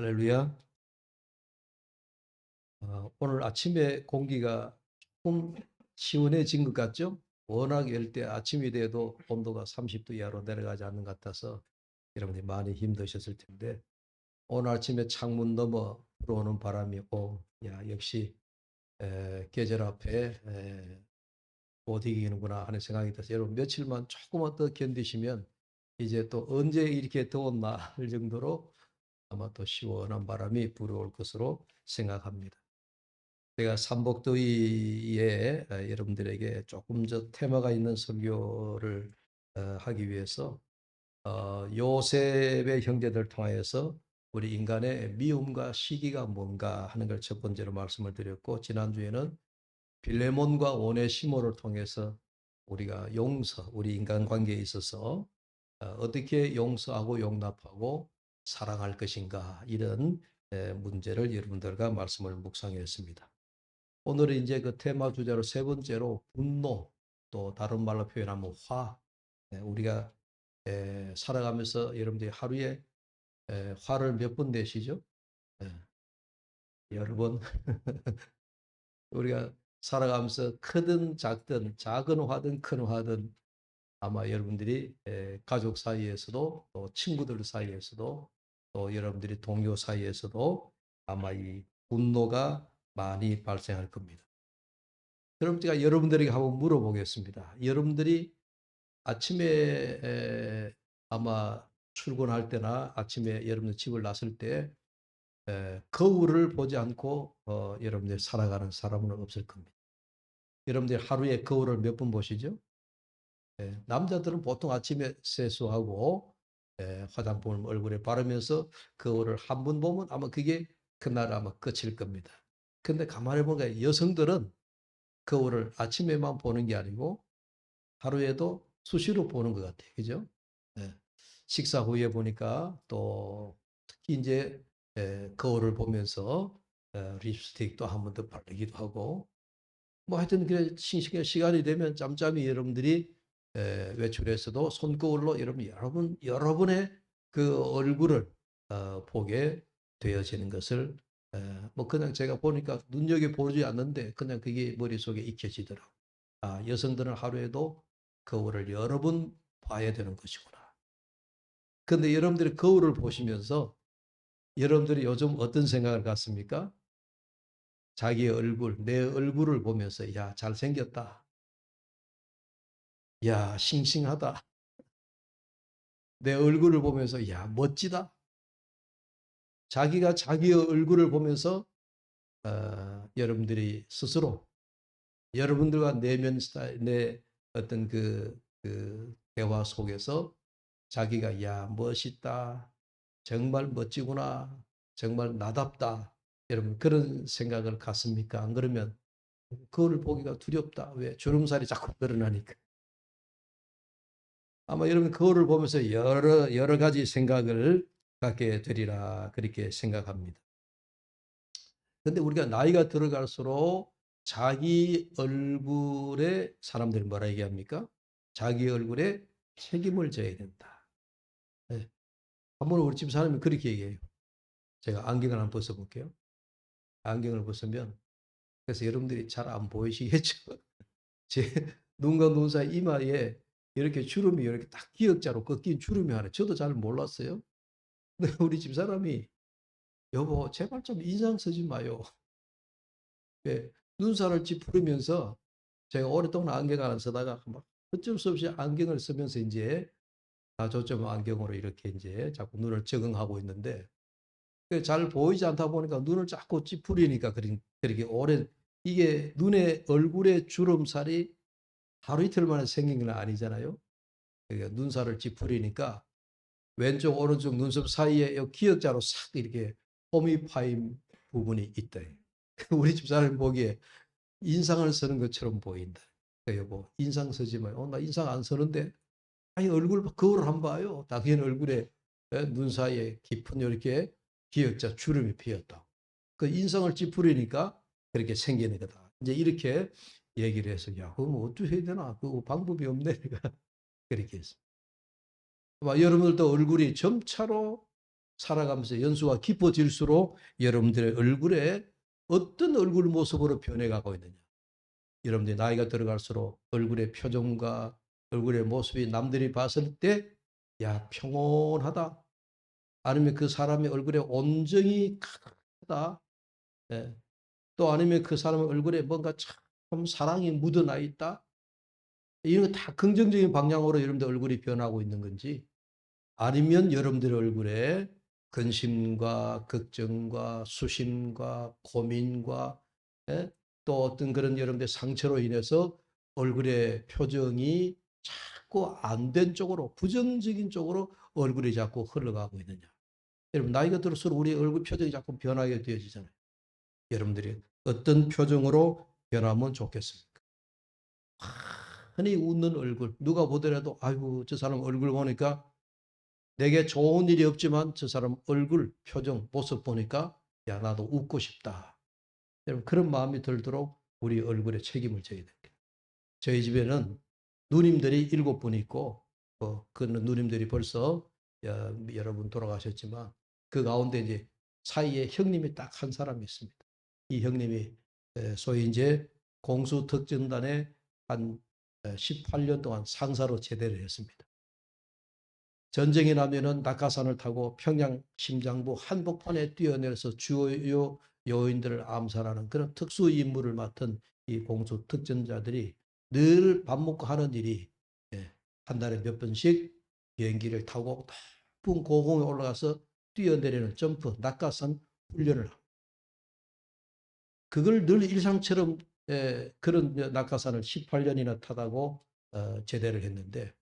할렐루야. 오늘 아침에 공기가 조금 시원해진 것 같죠? 워낙 이럴 때 아침이 돼도 온도가 30도 이하로 내려가지 않는 것 같아서 여러분이 많이 힘드셨을 텐데 오늘 아침에 창문 너머 들어오는 바람이 야 역시 계절 앞에 못 이기는구나 하는 생각이 들어서 여러분 며칠만 조금만 더 견디시면 이제 또 언제 이렇게 더웠나 할 정도로 아마 또 시원한 바람이 불어올 것으로 생각합니다. 제가 삼복더위에 여러분들에게 조금 더 테마가 있는 설교를 하기 위해서 요셉의 형제들 통하여서 우리 인간의 미움과 시기가 뭔가 하는 걸 첫 번째로 말씀을 드렸고, 지난주에는 빌레몬과 오네시모를 통해서 우리가 우리 인간관계에 있어서 어떻게 용서하고 용납하고 사랑할 것인가, 이런 문제를 여러분들과 말씀을 묵상했습니다. 오늘은 이제 그 테마 주제로 세 번째로 분노, 또 다른 말로 표현하면 화. 우리가 살아가면서 여러분들이 하루에 화를 몇 번 내시죠? 여러 번. 우리가 살아가면서 크든 작든, 작은 화든 큰 화든, 아마 여러분들이 가족 사이에서도 또 친구들 사이에서도 또 여러분들이 동료 사이에서도 아마 이 분노가 많이 발생할 겁니다. 그럼 제가 여러분들에게 한번 물어보겠습니다. 여러분들이 아침에 아마 출근할 때나 아침에 여러분들 집을 나설 때 거울을 보지 않고 여러분들 살아가는 사람은 없을 겁니다. 여러분들 하루에 거울을 몇 번 보시죠? 남자들은 보통 아침에 세수하고 화장품을 얼굴에 바르면서 거울을 한 번 보면 아마 그게 그날 아마 끝일 겁니다. 근데 가만히 보니까 여성들은 거울을 아침에만 보는 게 아니고 하루에도 수시로 보는 것 같아요. 그죠? 네. 식사 후에 보니까 또 특히 이제 거울을 보면서 립스틱도 한 번 더 바르기도 하고, 뭐 하여튼 그래 시간이 되면 짬짬이 여러분들이 외출해서도 손거울로 여러분의 그 얼굴을 보게 되어지는 것을 뭐 그냥 제가 보니까 눈여겨보지 않는데 그냥 그게 머릿속에 익혀지더라고요. 아, 여성들은 하루에도 거울을 여러 번 봐야 되는 것이구나. 근데 여러분들이 거울을 보시면서 여러분들이 요즘 어떤 생각을 갖습니까? 자기의 얼굴, 내 얼굴을 보면서 야, 잘생겼다. 야, 싱싱하다. 내 얼굴을 보면서 야, 멋지다. 자기가 자기의 얼굴을 보면서 여러분들이 스스로 여러분들과 내면 스타일, 내 어떤 그 대화 속에서 자기가 야, 멋있다. 정말 멋지구나. 정말 나답다. 여러분 그런 생각을 갖습니까? 안 그러면 그거를 보기가 두렵다. 왜? 주름살이 자꾸 드러나니까. 아마 여러분 거울을 보면서 여러 가지 생각을 갖게 되리라 그렇게 생각합니다. 그런데 우리가 나이가 들어갈수록 자기 얼굴에 사람들이 뭐라 얘기합니까? 자기 얼굴에 책임을 져야 된다. 네. 한번 우리 집 사람이 그렇게 얘기해요. 제가 안경을 한번 벗어볼게요. 안경을 벗으면, 그래서 여러분들이 잘 안 보이시겠죠? 제 눈과 눈 사이 이마에 이렇게 주름이 이렇게 딱 기역자로 꺾인 주름이 하나, 저도 잘 몰랐어요. 근데 우리 집사람이 여보 제발 좀 인상 쓰지 마요. 왜? 눈살을 찌푸리면서 제가 오랫동안 안경을 안 쓰다가 막 어쩔 수 없이 안경을 쓰면서 이제 다초점 안경으로 이렇게 이제 자꾸 눈을 적응하고 있는데 잘 보이지 않다 보니까 눈을 자꾸 찌푸리니까 그렇게 오래, 이게 눈에 얼굴에 주름살이 하루 이틀 만에 생긴 건 아니잖아요. 그러니까 눈살을 찌푸리니까 왼쪽 오른쪽 눈썹 사이에 기역자로 싹 이렇게 홈이 파인 부분이 있다. 우리 집사람 보기에 인상을 쓰는 것처럼 보인다. 여보 인상 쓰지 마요. 나 인상 안 쓰는데. 아니 얼굴 거울 한번 봐요. 당신 얼굴에 눈 사이에 깊은 이렇게 기역자 주름이 피었다. 그 인상을 찌푸리니까 그렇게 생기는 거다. 이제 이렇게 얘기를 해서 야 그럼 어떻게 해야 되나? 그 방법이 없네. 내가 그렇게 했습니다. 여러분들도 얼굴이 점차로 살아가면서 연수가 깊어질수록 여러분들의 얼굴에 어떤 얼굴 모습으로 변해가고 있느냐. 여러분들이 나이가 들어갈수록 얼굴의 표정과 얼굴의 모습이 남들이 봤을 때, 야, 평온하다. 아니면 그 사람의 얼굴에 온정이 크다. 예. 또 아니면 그 사람의 얼굴에 뭔가 참 사랑이 묻어나 있다. 이런 거 다 긍정적인 방향으로 여러분들 얼굴이 변하고 있는 건지, 아니면 여러분들의 얼굴에 근심과 걱정과 수심과 고민과, 예? 또 어떤 그런 여러분들의 상처로 인해서 얼굴의 표정이 자꾸 안 된 쪽으로, 부정적인 쪽으로 얼굴이 자꾸 흘러가고 있느냐. 여러분, 나이가 들수록 우리 얼굴 표정이 자꾸 변하게 되어지잖아요. 여러분들이 어떤 표정으로 변하면 좋겠습니까? 흔히 웃는 얼굴, 누가 보더라도 아이고 저 사람 얼굴 보니까 내게 좋은 일이 없지만 저 사람 얼굴, 표정, 모습 보니까 야 나도 웃고 싶다. 여러분 그런 마음이 들도록 우리 얼굴에 책임을 져야 됩니다. 저희 집에는 누님들이 7분 있고 그 누님들이 벌써 여러분 돌아가셨지만 그 가운데 이제 사이에 형님이 딱 한 사람이 있습니다. 이 형님이 소위 이제 공수특전단에 한 18년 동안 상사로 제대를 했습니다. 전쟁이 나면은 낙하산을 타고 평양 심장부 한복판에 뛰어내려서 주요 요인들을 암살하는 그런 특수 임무를 맡은 이 공수 특전자들이 늘 밥 먹고 하는 일이 한 달에 몇 번씩 비행기를 타고 높은 고공에 올라가서 뛰어내리는 점프, 낙하산 훈련을 합니다. 그걸 늘 일상처럼 그런 낙하산을 18년이나 타다고 제대를 했는데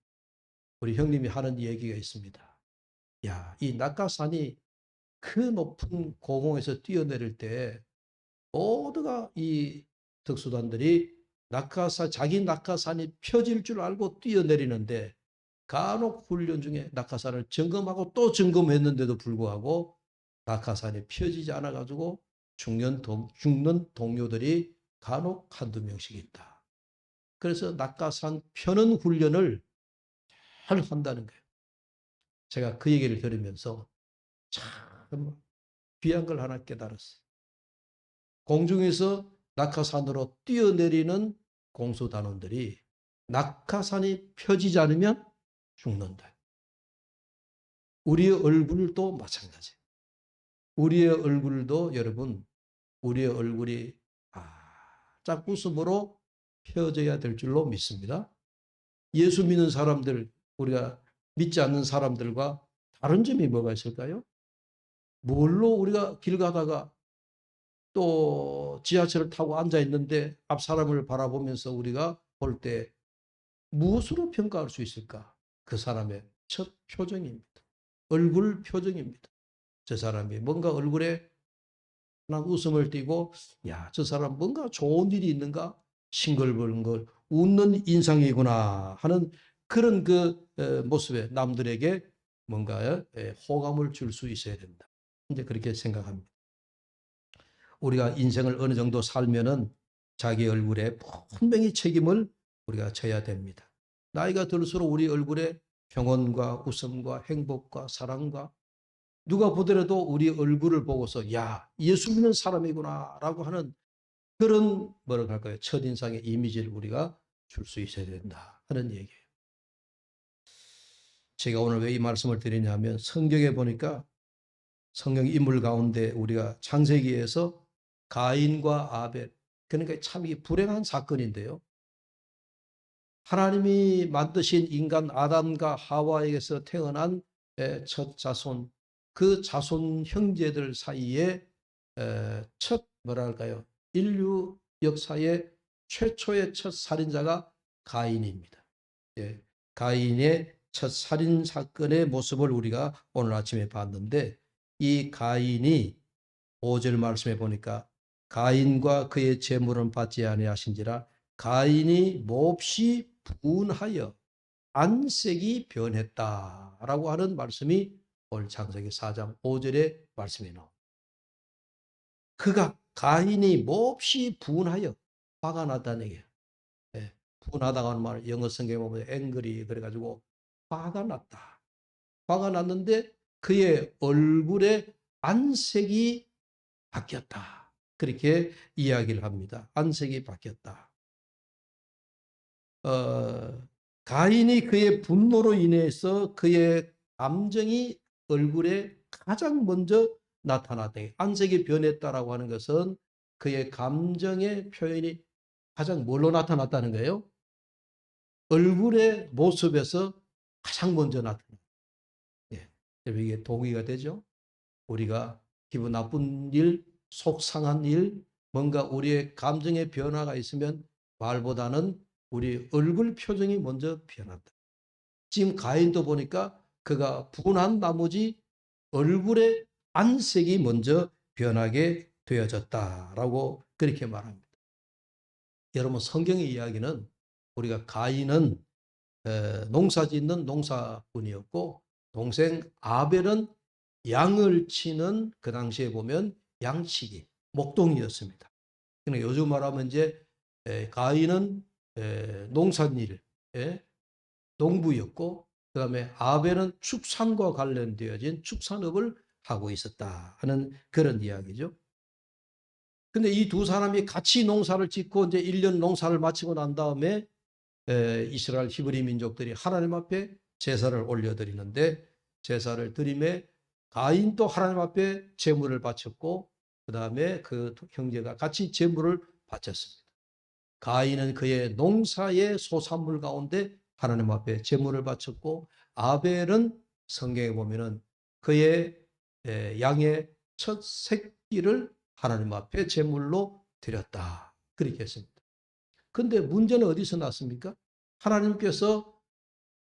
우리 형님이 하는 얘기가 있습니다. 야, 이 낙하산이 그 높은 고공에서 뛰어내릴 때 모두가 이 특수단들이 자기 낙하산이 펴질 줄 알고 뛰어내리는데 간혹 훈련 중에 낙하산을 점검하고 또 점검했는데도 불구하고 낙하산이 펴지지 않아가지고 죽는 동료들이 간혹 한두 명씩 있다. 그래서 낙하산 펴는 훈련을 잘 한다는 거예요. 제가 그 얘기를 들으면서 참 귀한 걸 하나 깨달았어요. 공중에서 낙하산으로 뛰어내리는 공수단원들이 낙하산이 펴지지 않으면 죽는다. 우리의 얼굴도 마찬가지예요. 우리의 얼굴도 여러분, 우리의 얼굴이 짝 웃음으로 펴져야 될 줄로 믿습니다. 예수 믿는 사람들, 우리가 믿지 않는 사람들과 다른 점이 뭐가 있을까요? 뭘로 우리가 길 가다가 또 지하철을 타고 앉아 있는데 앞 사람을 바라보면서 우리가 볼 때 무엇으로 평가할 수 있을까? 그 사람의 첫 표정입니다. 얼굴 표정입니다. 저 사람이 뭔가 얼굴에 난 웃음을 띠고 야, 저 사람 뭔가 좋은 일이 있는가? 싱글벙글 웃는 인상이구나 하는 그런 그 모습에 남들에게 뭔가 호감을 줄 수 있어야 된다. 이제 그렇게 생각합니다. 우리가 인생을 어느 정도 살면은 자기 얼굴에 분명히 책임을 우리가 져야 됩니다. 나이가 들수록 우리 얼굴에 평온과 웃음과 행복과 사랑과 누가 보더라도 우리 얼굴을 보고서 야, 예수 믿는 사람이구나 라고 하는 그런 뭐라고 할까요? 첫인상의 이미지를 우리가 줄 수 있어야 된다 하는 얘기예요. 제가 오늘 왜 이 말씀을 드리냐면 성경에 보니까 성경 인물 가운데 우리가 창세기에서 가인과 아벨, 그러니까 참 이 불행한 사건인데요. 하나님이 만드신 인간 아담과 하와에게서 태어난 첫 자손, 그 자손 형제들 사이에 첫 뭐랄까요? 인류 역사의 최초의 첫 살인자가 가인입니다. 예, 가인의 첫 살인 사건의 모습을 우리가 오늘 아침에 봤는데 이 가인이 5절 말씀에 보니까 가인과 그의 재물은 받지 아니하신지라 가인이 몹시 분하여 안색이 변했다라고 하는 말씀이 오늘 창세기 4장 5절의 말씀에 나옵니다. 그가 가인이 몹시 분하여 화가 났다는 얘기예요. 예, 분하다고 하는 말 영어 성경에 보면 angry 그래가지고 화가 났다. 화가 났는데 그의 얼굴의 안색이 바뀌었다. 그렇게 이야기를 합니다. 안색이 바뀌었다. 가인이 그의 분노로 인해서 그의 감정이 얼굴에 가장 먼저 나타났다. 안색이 변했다라고 하는 것은 그의 감정의 표현이 가장 뭘로 나타났다는 거예요? 얼굴의 모습에서 가장 먼저 나타납니다. 예. 이게 동의가 되죠? 우리가 기분 나쁜 일, 속상한 일, 뭔가 우리의 감정의 변화가 있으면 말보다는 우리 얼굴 표정이 먼저 변한다. 지금 가인도 보니까 그가 분한 나머지 얼굴의 안색이 먼저 변하게 되어졌다라고 그렇게 말합니다. 여러분 성경의 이야기는 우리가 가인은 농사짓는 농사꾼이었고 동생 아벨은 양을 치는 그 당시에 보면 양치기, 목동이었습니다. 그러니까 요즘 말하면 이제 가인은 농산일, 농부였고 그다음에 아벨은 축산과 관련되어진 축산업을 하고 있었다 하는 그런 이야기죠. 근데 이 두 사람이 같이 농사를 짓고 이제 1년 농사를 마치고 난 다음에 이스라엘 히브리 민족들이 하나님 앞에 제사를 올려드리는데 제사를 드림에 가인도 하나님 앞에 제물을 바쳤고 그 다음에 그 형제가 같이 제물을 바쳤습니다. 가인은 그의 농사의 소산물 가운데 하나님 앞에 제물을 바쳤고 아벨은 성경에 보면은 그의 양의 첫 새끼를 하나님 앞에 제물로 드렸다. 그렇게 했습니다. 근데 문제는 어디서 났습니까? 하나님께서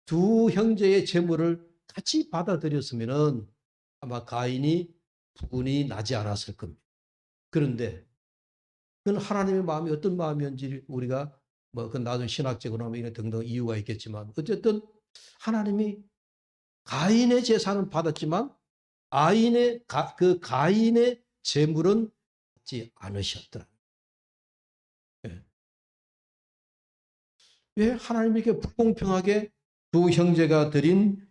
두 형제의 제물을 같이 받아들였으면은 아마 가인이 분이 나지 않았을 겁니다. 그런데 그건 하나님의 마음이 어떤 마음이었는지 우리가 뭐 그 나중에 신학적으로 이런 등등 이유가 있겠지만 어쨌든 하나님이 가인의 제사는 받았지만 그 가인의 제물은 받지 않으셨더라. 예. 왜 하나님이 이렇게 불공평하게 두 형제가 드린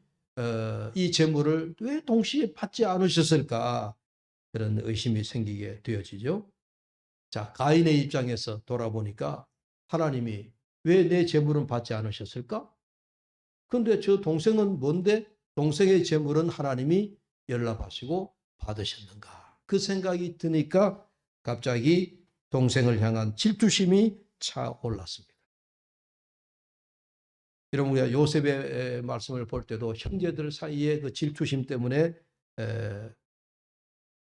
이 제물을 왜 동시에 받지 않으셨을까? 그런 의심이 생기게 되어지죠. 자, 가인의 입장에서 돌아보니까 하나님이 왜 내 제물은 받지 않으셨을까? 근데 저 동생은 뭔데? 동생의 제물은 하나님이 연락하시고 받으셨는가? 그 생각이 드니까 갑자기 동생을 향한 질투심이 차올랐습니다. 여러분 우리가 요셉의 말씀을 볼 때도 형제들 사이에 그 질투심 때문에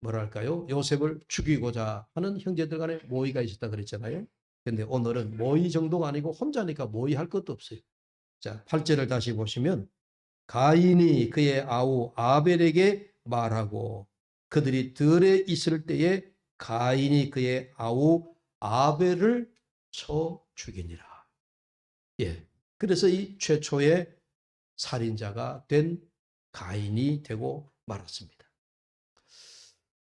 뭐랄까요? 요셉을 죽이고자 하는 형제들 간에 모의가 있었다 그랬잖아요. 근데 오늘은 모의 정도가 아니고 혼자니까 모의할 것도 없어요. 자, 8절을 다시 보시면 가인이 그의 아우 아벨에게 말하고 그들이 들에 있을 때에 가인이 그의 아우 아벨을 쳐 죽이니라. 예. 그래서 이 최초의 살인자가 된 가인이 되고 말았습니다.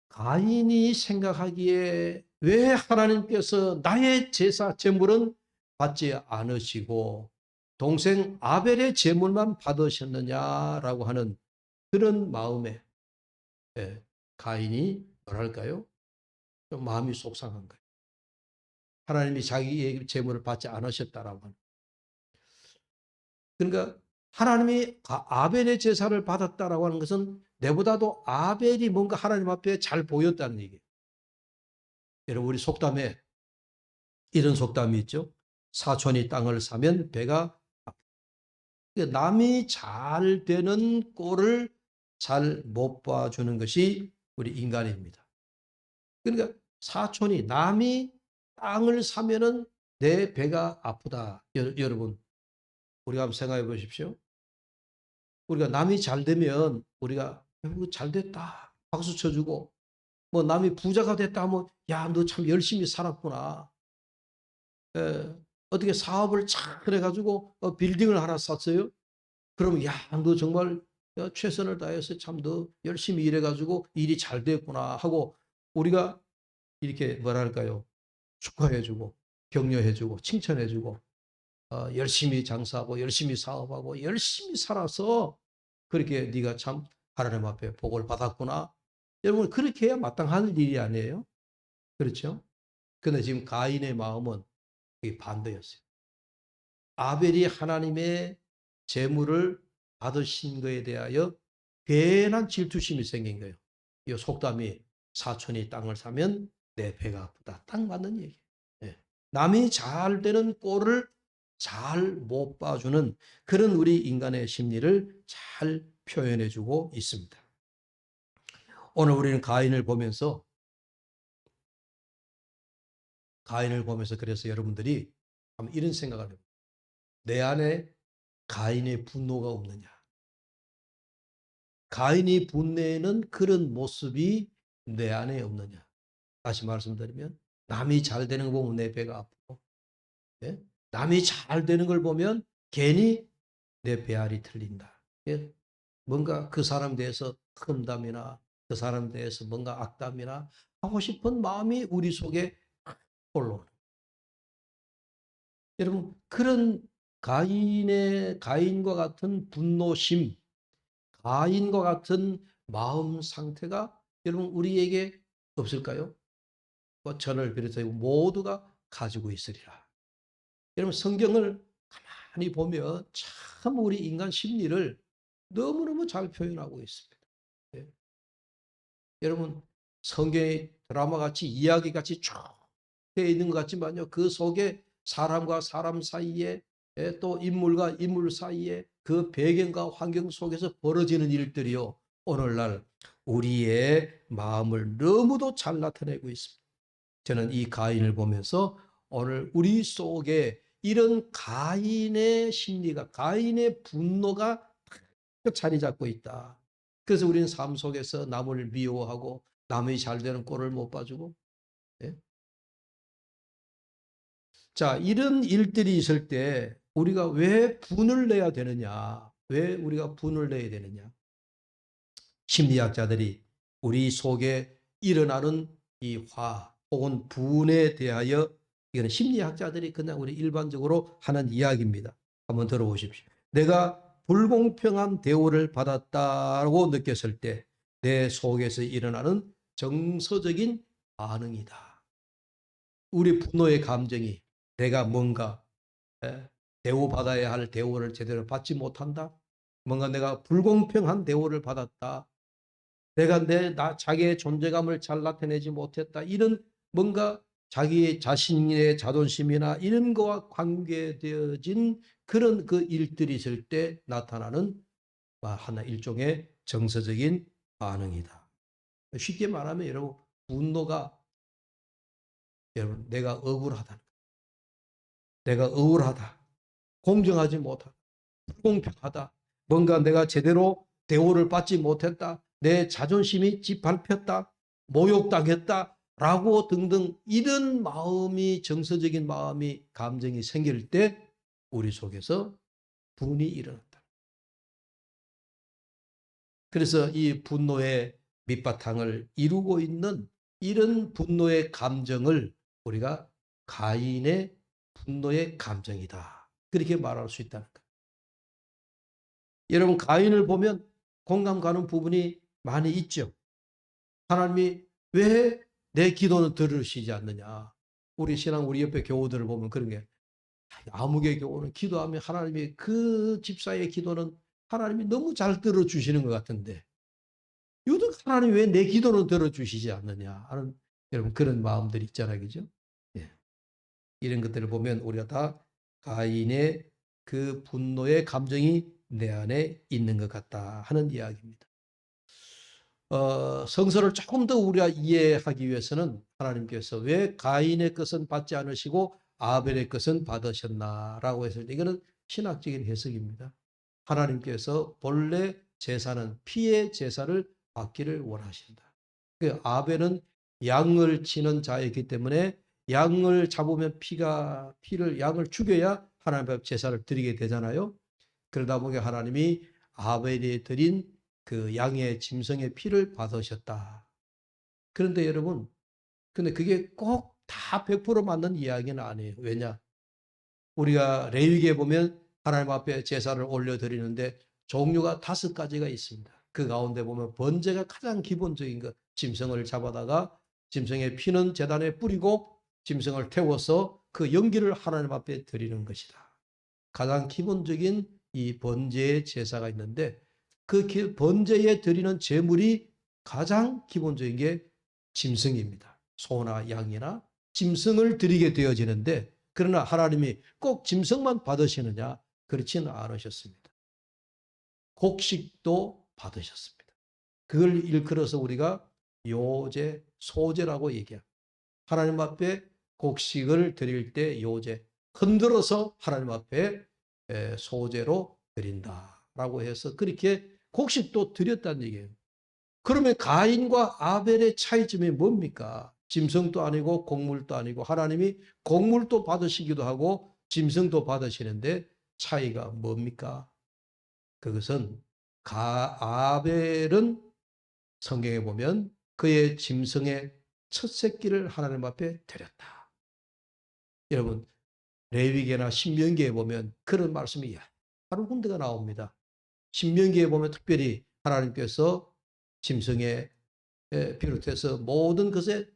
가인이 생각하기에 왜 하나님께서 나의 제사 제물은 받지 않으시고 동생 아벨의 제물만 받으셨느냐라고 하는 그런 마음에 가인이 뭐랄까요? 좀 마음이 속상한 거예요. 하나님이 자기의 제물을 받지 않으셨다라고 하는. 그러니까 하나님이 아벨의 제사를 받았다라고 하는 것은 내보다도 아벨이 뭔가 하나님 앞에 잘 보였다는 얘기예요. 여러분 우리 속담에 이런 속담이 있죠. 사촌이 땅을 사면 배가 아프다. 남이 잘 되는 꼴을 잘 못 봐주는 것이 우리 인간입니다. 그러니까 사촌이 남이 땅을 사면은 내 배가 아프다. 여러분 우리가 한번 생각해 보십시오. 우리가 남이 잘 되면 우리가 잘 됐다 박수 쳐주고 뭐 남이 부자가 됐다 하면 야, 너 참 열심히 살았구나. 어떻게 사업을 잘 해가지고 빌딩을 하나 샀어요. 그러면 야, 너 정말 최선을 다해서 참 너 열심히 일해가지고 일이 잘 됐구나 하고 우리가 이렇게 뭐랄까요 축하해주고 격려해주고 칭찬해주고 열심히 장사하고 열심히 사업하고 열심히 살아서 그렇게 네가 참 하나님 앞에 복을 받았구나. 여러분 그렇게 해야 마땅한 일이 아니에요? 그렇죠? 근데 지금 가인의 마음은 반대였어요. 아벨이 하나님의 제물을 받으신 것에 대하여 괜한 질투심이 생긴 거예요. 이 속담이 사촌이 땅을 사면 내 배가 아프다. 딱 맞는 얘기예요. 예. 남이 잘 되는 꼴을 잘 못 봐주는 그런 우리 인간의 심리를 잘 표현해주고 있습니다. 오늘 우리는 가인을 보면서 그래서 여러분들이 이런 생각을 해요. 내 안에 가인의 분노가 없느냐. 가인이 분내는 그런 모습이 내 안에 없느냐. 다시 말씀드리면 남이 잘 되는 거 보면 내 배가 아프고, 예? 남이 잘 되는 걸 보면 괜히 내 배알이 틀린다. 예? 뭔가 그 사람 대해서 험담이나 그 사람 대해서 뭔가 악담이나 하고 싶은 마음이 우리 속에 올라오는. 여러분 그런 가인과 같은 분노심, 가인과 같은 마음 상태가 여러분 우리에게 없을까요? 저를 비롯해 모두가 가지고 있으리라. 여러분 성경을 가만히 보면 참 우리 인간 심리를 너무너무 잘 표현하고 있습니다. 예. 여러분 성경의 드라마같이 이야기같이 쭉 되어 있는 것 같지만요. 그 속에 사람과 사람 사이에 또 인물과 인물 사이에 그 배경과 환경 속에서 벌어지는 일들이요. 오늘날 우리의 마음을 너무도 잘 나타내고 있습니다. 저는 이 가인을 보면서 오늘 우리 속에 이런 가인의 심리가, 가인의 분노가 자리 잡고 있다. 그래서 우리는 삶 속에서 남을 미워하고 남의 잘 되는 꼴을 못 봐주고, 예? 자, 이런 일들이 있을 때 우리가 왜 분을 내야 되느냐? 왜 우리가 분을 내야 되느냐? 심리학자들이 우리 속에 일어나는 이 화 혹은 분에 대하여 이거는 심리학자들이 그냥 우리 일반적으로 하는 이야기입니다. 한번 들어보십시오. 내가 불공평한 대우를 받았다고 느꼈을 때 내 속에서 일어나는 정서적인 반응이다. 우리 분노의 감정이 내가 뭔가 대우받아야 할 대우를 제대로 받지 못한다. 뭔가 내가 불공평한 대우를 받았다. 내가 자기의 존재감을 잘 나타내지 못했다. 이런 뭔가 자기 자신의 자존심이나 이런 거와 관계되어진 그런 그 일들이 있을 때 나타나는 하나 일종의 정서적인 반응이다. 쉽게 말하면 여러분 분노가 여러분 내가 억울하다. 내가 억울하다. 공정하지 못하다. 불공평하다. 뭔가 내가 제대로 대우를 받지 못했다. 내 자존심이 짓밟혔다. 모욕당했다. 라고 등등 이런 마음이 정서적인 마음이 감정이 생길 때 우리 속에서 분이 일어난다. 그래서 이 분노의 밑바탕을 이루고 있는 이런 분노의 감정을 우리가 가인의 분노의 감정이다. 그렇게 말할 수 있다는 거예요. 여러분 가인을 보면 공감 가는 부분이 많이 있죠. 하나님이 왜 내 기도는 들으시지 않느냐. 우리 신앙 우리 옆에 교우들을 보면 그런 게 아무개 교우는 기도하면 하나님이 그 집사의 기도는 하나님이 너무 잘 들어주시는 것 같은데 유독 하나님이 왜 내 기도는 들어주시지 않느냐 하는 여러분 그런 마음들이 있잖아요. 그죠? 예. 이런 것들을 보면 우리가 다 가인의 그 분노의 감정이 내 안에 있는 것 같다 하는 이야기입니다. 성서를 조금 더 우리가 이해하기 위해서는 하나님께서 왜 가인의 것은 받지 않으시고 아벨의 것은 받으셨나라고 했을 때 이거는 신학적인 해석입니다. 하나님께서 본래 제사는 피의 제사를 받기를 원하신다. 그 아벨은 양을 치는 자이기 때문에 양을 잡으면 양을 죽여야 하나님 앞에 제사를 드리게 되잖아요. 그러다 보니 하나님이 아벨이 드린 그 양의 짐승의 피를 받으셨다. 그런데 여러분, 근데 그게 꼭 다 100% 맞는 이야기는 아니에요. 왜냐? 우리가 레위기에 보면 하나님 앞에 제사를 올려드리는데 종류가 5가지가 있습니다. 그 가운데 보면 번제가 가장 기본적인 것. 짐승을 잡아다가 짐승의 피는 제단에 뿌리고 짐승을 태워서 그 연기를 하나님 앞에 드리는 것이다. 가장 기본적인 이 번제의 제사가 있는데 그 번제에 드리는 제물이 가장 기본적인 게 짐승입니다. 소나 양이나 짐승을 드리게 되어지는데 그러나 하나님이 꼭 짐승만 받으시느냐? 그렇지는 않으셨습니다. 곡식도 받으셨습니다. 그걸 일컬어서 우리가 요제, 소제라고 얘기합니다. 하나님 앞에 곡식을 드릴 때 요제, 흔들어서 하나님 앞에 소제로 드린다라고 해서 그렇게 곡식도 드렸다는 얘기예요. 그러면 가인과 아벨의 차이점이 뭡니까? 짐승도 아니고 곡물도 아니고 하나님이 곡물도 받으시기도 하고 짐승도 받으시는데 차이가 뭡니까? 그것은 아벨은 성경에 보면 그의 짐승의 첫 새끼를 하나님 앞에 드렸다. 여러분 레위기나 신명기에 보면 그런 말씀이 여러 군데가 나옵니다. 신명기에 보면 특별히 하나님께서 짐승에 비롯해서 모든 것의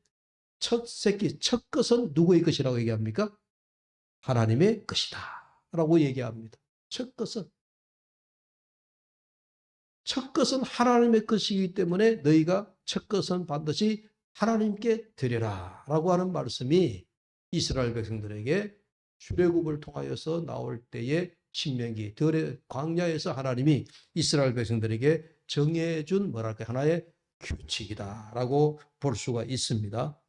첫 새끼, 첫 것은 누구의 것이라고 얘기합니까? 하나님의 것이다 라고 얘기합니다. 첫 것은 하나님의 것이기 때문에 너희가 첫 것은 반드시 하나님께 드려라 라고 하는 말씀이 이스라엘 백성들에게 출애굽을 통하여서 나올 때의 신명기 들의 광야에서 하나님이 이스라엘 백성들에게 정해준 뭐랄까 하나의 규칙이다라고 볼 수가 있습니다.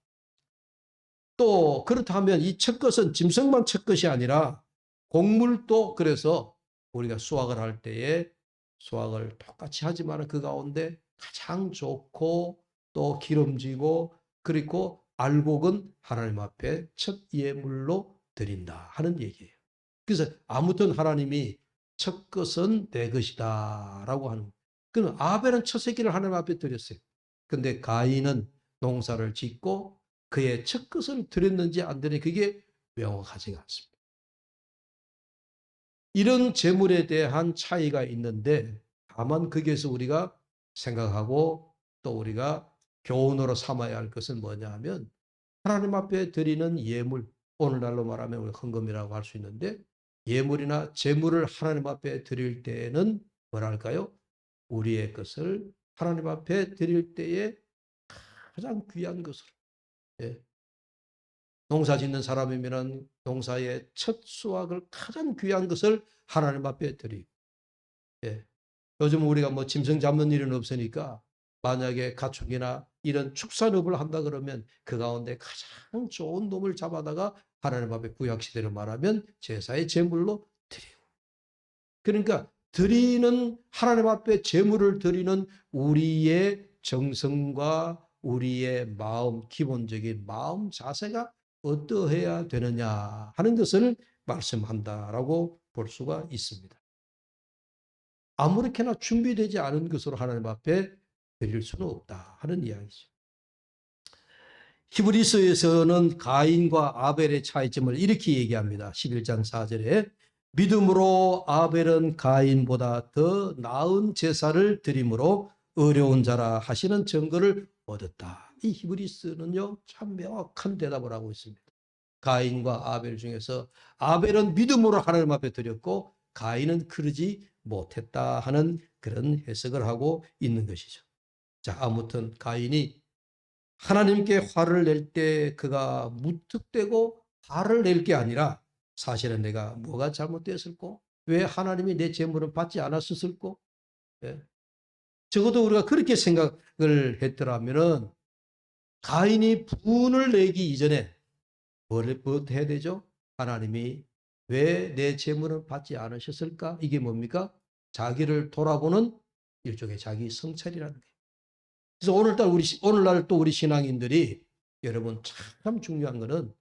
또 그렇다면 이 첫 것은 짐승만 첫 것이 아니라 곡물도 그래서 우리가 수확을 할 때에 수확을 똑같이 하지만 그 가운데 가장 좋고 또 기름지고 그리고 알곡은 하나님 앞에 첫 예물로 드린다 하는 얘기예요. 그래서 아무튼 하나님이 첫 것은 내 것이다 라고 하는 거예요. 그럼 아벨은 첫 새끼를 하나님 앞에 드렸어요. 근데 가인은 농사를 짓고 그의 첫 것을 드렸는지 안 드렸는지 그게 명확하지가 않습니다. 이런 재물에 대한 차이가 있는데 다만 거기에서 우리가 생각하고 또 우리가 교훈으로 삼아야 할 것은 뭐냐 하면 하나님 앞에 드리는 예물, 오늘날로 말하면 우리 헌금이라고 할 수 있는데 예물이나 재물을 하나님 앞에 드릴 때에는 뭐랄까요? 우리의 것을 하나님 앞에 드릴 때에 가장 귀한 것으로 농사 짓는 사람이면 농사의 첫 수확을 가장 귀한 것을 하나님 앞에 드리고 요즘 우리가 뭐 짐승 잡는 일은 없으니까 만약에 가축이나 이런 축산업을 한다 그러면 그 가운데 가장 좋은 놈을 잡아다가 하나님 앞에 구약시대로 말하면 제사의 제물로 드리고 그러니까 드리는 하나님 앞에 제물을 드리는 우리의 정성과 우리의 마음 기본적인 마음 자세가 어떠해야 되느냐 하는 것을 말씀한다라고 볼 수가 있습니다. 아무렇게나 준비되지 않은 것으로 하나님 앞에 드릴 수는 없다 하는 이야기죠. 히브리서에서는 가인과 아벨의 차이점을 이렇게 얘기합니다. 11장 4절에 믿음으로 아벨은 가인보다 더 나은 제사를 드림으로 어려운 자라 하시는 증거를 얻었다. 이 히브리서는요 참 명확한 대답을 하고 있습니다. 가인과 아벨 중에서 아벨은 믿음으로 하나님 앞에 드렸고 가인은 그러지 못했다 하는 그런 해석을 하고 있는 것이죠. 자, 아무튼 가인이 하나님께 화를 낼 때 그가 무턱대고 화를 낼 게 아니라 사실은 내가 뭐가 잘못되었을꼬? 왜 하나님이 내 재물을 받지 않았을꼬? 예. 적어도 우리가 그렇게 생각을 했더라면은 가인이 분을 내기 이전에 뭐 해야 되죠? 하나님이 왜 내 재물을 받지 않으셨을까? 이게 뭡니까? 자기를 돌아보는 일종의 자기 성찰이라는 거예요. 그래서 오늘날 또 우리 신앙인들이 여러분 참 중요한 거는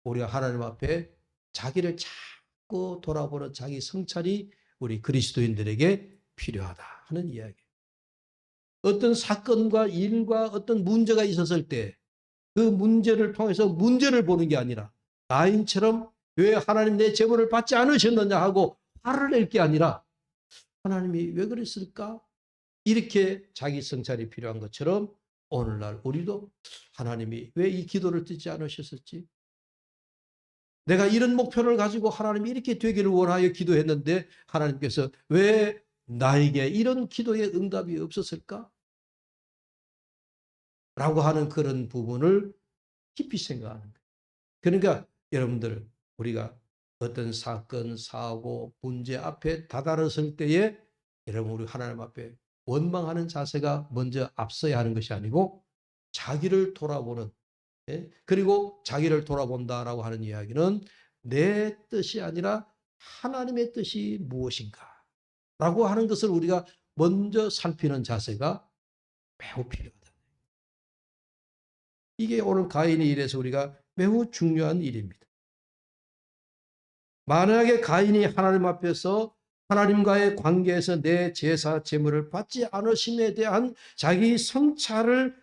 우리가 하나님 앞에 자기를 자꾸 돌아보는 자기 성찰이 우리 그리스도인들에게 필요하다 하는 이야기예요. 어떤 사건과 일과 어떤 문제가 있었을 때 그 문제를 통해서 문제를 보는 게 아니라 가인처럼 왜 하나님 내 재물을 받지 않으셨느냐 하고 화를 낼 게 아니라 하나님이 왜 그랬을까? 이렇게 자기 성찰이 필요한 것처럼 오늘날 우리도 하나님이 왜 이 기도를 듣지 않으셨었지? 내가 이런 목표를 가지고 하나님이 이렇게 되기를 원하여 기도했는데 하나님께서 왜 나에게 이런 기도의 응답이 없었을까? 라고 하는 그런 부분을 깊이 생각하는 거예요. 그러니까 여러분들 우리가 어떤 사건, 사고, 문제 앞에 다다랐을 때에 여러분 우리 하나님 앞에 원망하는 자세가 먼저 앞서야 하는 것이 아니고 자기를 돌아보는, 그리고 자기를 돌아본다라고 하는 이야기는 내 뜻이 아니라 하나님의 뜻이 무엇인가 라고 하는 것을 우리가 먼저 살피는 자세가 매우 필요하다. 이게 오늘 가인의 일에서 우리가 매우 중요한 일입니다. 만약에 가인이 하나님 앞에서 하나님과의 관계에서 내 제사 제물을 받지 않으심에 대한 자기 성찰을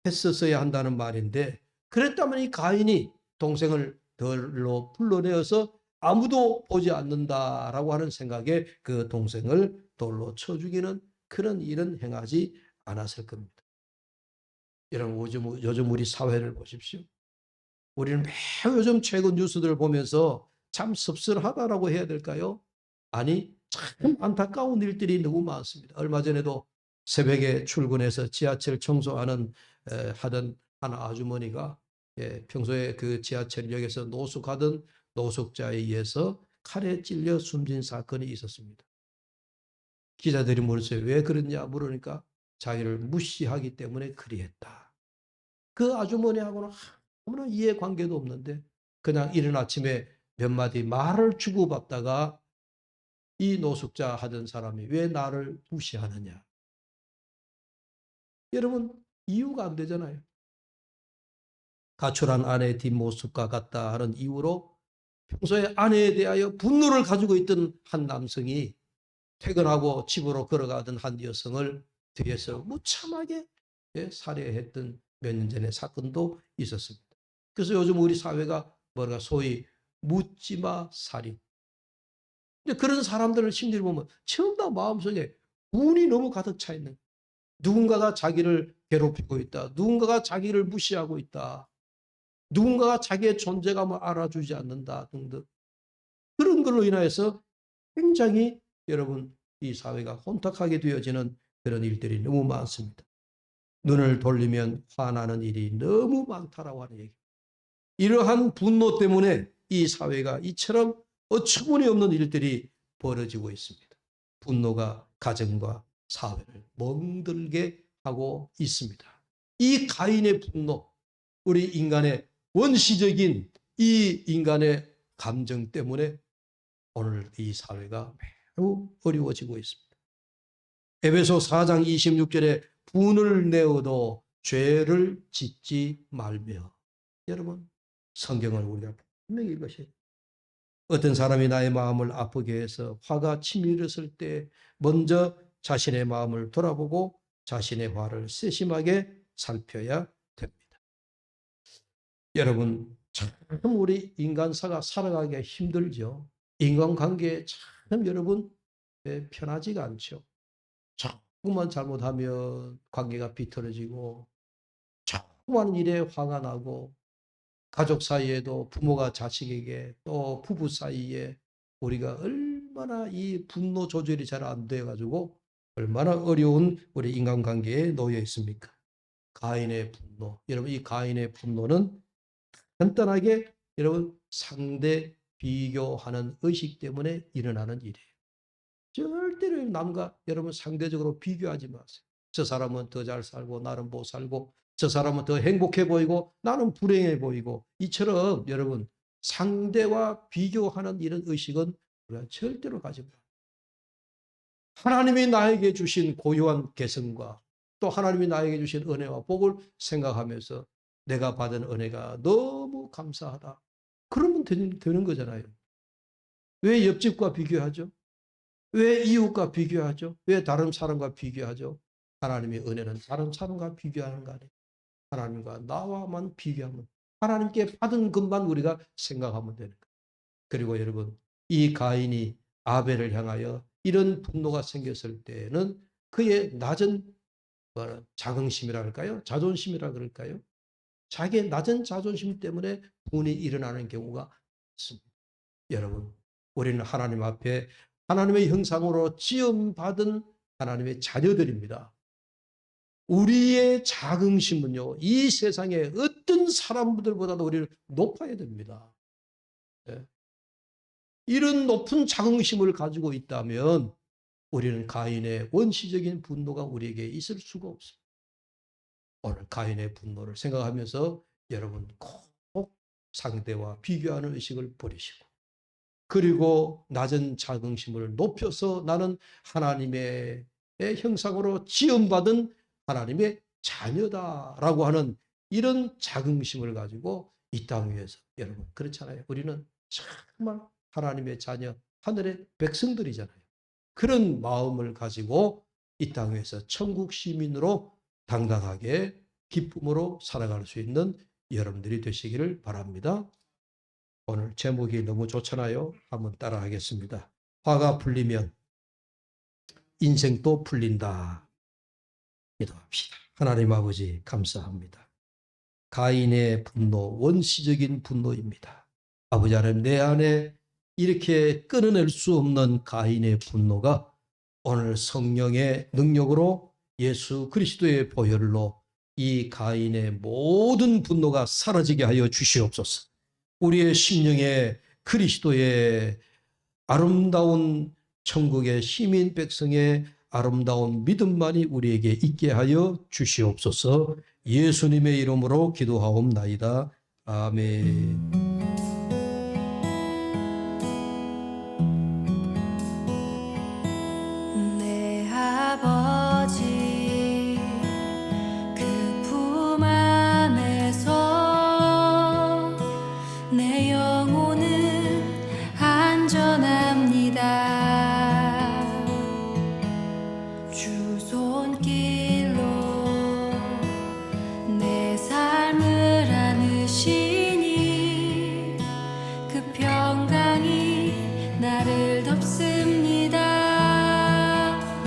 했었어야 한다는 말인데, 그랬다면 이 가인이 동생을 덜로 불러내어서 아무도 보지 않는다라고 하는 생각에 그 동생을 돌로 쳐 죽이는 그런 일은 행하지 않았을 겁니다. 여러분 요즘 우리 사회를 보십시오. 우리는 매우 요즘 최근 뉴스들을 보면서 참 씁쓸하다라고 해야 될까요? 아니, 참 안타까운 일들이 너무 많습니다. 얼마 전에도 새벽에 출근해서 지하철 청소하는 하던 한 아주머니가 평소에 그 지하철역에서 노숙하던 노숙자에 의해서 칼에 찔려 숨진 사건이 있었습니다. 기자들이 물었어요. 왜 그랬냐 물으니까 자기를 무시하기 때문에 그리했다. 그 아주머니하고는 아무런 이해관계도 없는데 그냥 이른 아침에 몇 마디 말을 주고받다가 이 노숙자 하던 사람이 왜 나를 무시하느냐. 여러분 이유가 안 되잖아요. 가출한 아내의 뒷모습과 같다 하는 이유로 평소에 아내에 대하여 분노를 가지고 있던 한 남성이 퇴근하고 집으로 걸어가던 한 여성을 뒤에서 무참하게 살해했던 몇 년 전의 사건도 있었습니다. 그래서 요즘 우리 사회가 뭐가 소위 묻지마 살인. 그런 사람들을 심리를 보면 전부 다 마음속에 분이 너무 가득 차 있는, 누군가가 자기를 괴롭히고 있다. 누군가가 자기를 무시하고 있다. 누군가가 자기의 존재감을 알아주지 않는다 등등. 그런 걸로 인하여서 굉장히 여러분 이 사회가 혼탁하게 되어지는 그런 일들이 너무 많습니다. 눈을 돌리면 화나는 일이 너무 많다라고 하는 얘기. 이러한 분노 때문에 이 사회가 이처럼 어처구니 없는 일들이 벌어지고 있습니다. 분노가 가정과 사회를 멍들게 하고 있습니다. 이 가인의 분노, 우리 인간의 원시적인 이 인간의 감정 때문에 오늘 이 사회가 매우 어려워지고 있습니다. 에베소 4장 26절에 분을 내어도 죄를 짓지 말며. 여러분 성경을 우리가 분명히 읽으셔야 돼요. 어떤 사람이 나의 마음을 아프게 해서 화가 치밀었을 때 먼저 자신의 마음을 돌아보고 자신의 화를 세심하게 살펴야 됩니다. 여러분 참 우리 인간사가 살아가기가 힘들죠. 인간관계에 참 여러분 편하지가 않죠. 자꾸만 잘못하면 관계가 비틀어지고 자꾸만 일에 화가 나고 가족 사이에도 부모가 자식에게 또 부부 사이에 우리가 얼마나 이 분노 조절이 잘 안 돼가지고 얼마나 어려운 우리 인간관계에 놓여 있습니까? 가인의 분노. 여러분 이 가인의 분노는 간단하게 여러분 상대 비교하는 의식 때문에 일어나는 일이에요. 절대로 남과 여러분 상대적으로 비교하지 마세요. 저 사람은 더 잘 살고 나는 못 살고 저 사람은 더 행복해 보이고 나는 불행해 보이고 이처럼 여러분 상대와 비교하는 이런 의식은 우리가 절대로 가지 마세요. 하나님이 나에게 주신 고유한 개성과 또 하나님이 나에게 주신 은혜와 복을 생각하면서 내가 받은 은혜가 너무 감사하다. 그러면 되는 거잖아요. 왜 옆집과 비교하죠? 왜 이웃과 비교하죠? 왜 다른 사람과 비교하죠? 하나님의 은혜는 다른 사람과 비교하는 거 아니에요. 하나님과 나와만 비교하면 하나님께 받은 것만 우리가 생각하면 되는 거예요. 그리고 여러분 이 가인이 아벨을 향하여 이런 분노가 생겼을 때는 그의 낮은 자긍심이라 할까요? 자존심이라 그럴까요? 자기의 낮은 자존심 때문에 분이 일어나는 경우가 있습니다. 여러분, 우리는 하나님 앞에 하나님의 형상으로 지음받은 하나님의 자녀들입니다. 우리의 자긍심은요, 이 세상의 어떤 사람들보다도 우리를 높아야 됩니다. 네. 이런 높은 자긍심을 가지고 있다면 우리는 가인의 원시적인 분노가 우리에게 있을 수가 없습니다. 오늘 가인의 분노를 생각하면서 여러분 꼭 상대와 비교하는 의식을 버리시고, 그리고 낮은 자긍심을 높여서 나는 하나님의 형상으로 지음받은 하나님의 자녀다라고 하는 이런 자긍심을 가지고 이 땅 위에서, 여러분 그렇잖아요. 우리는 정말 하나님의 자녀, 하늘의 백성들이잖아요. 그런 마음을 가지고 이 땅 위에서 천국 시민으로 당당하게 기쁨으로 살아갈 수 있는 여러분들이 되시기를 바랍니다. 오늘 제목이 너무 좋잖아요. 한번 따라 하겠습니다. 화가 풀리면 인생도 풀린다. 기도합시다. 하나님 아버지 감사합니다. 가인의 분노, 원시적인 분노입니다. 아버지 하나님, 내 안에 이렇게 끊어낼 수 없는 가인의 분노가 오늘 성령의 능력으로 예수 그리스도의 보혈로 이 가인의 모든 분노가 사라지게 하여 주시옵소서. 우리의 심령에 그리스도의 아름다운 천국의 시민 백성의 아름다운 믿음만이 우리에게 있게 하여 주시옵소서. 예수님의 이름으로 기도하옵나이다. 아멘. 주 손길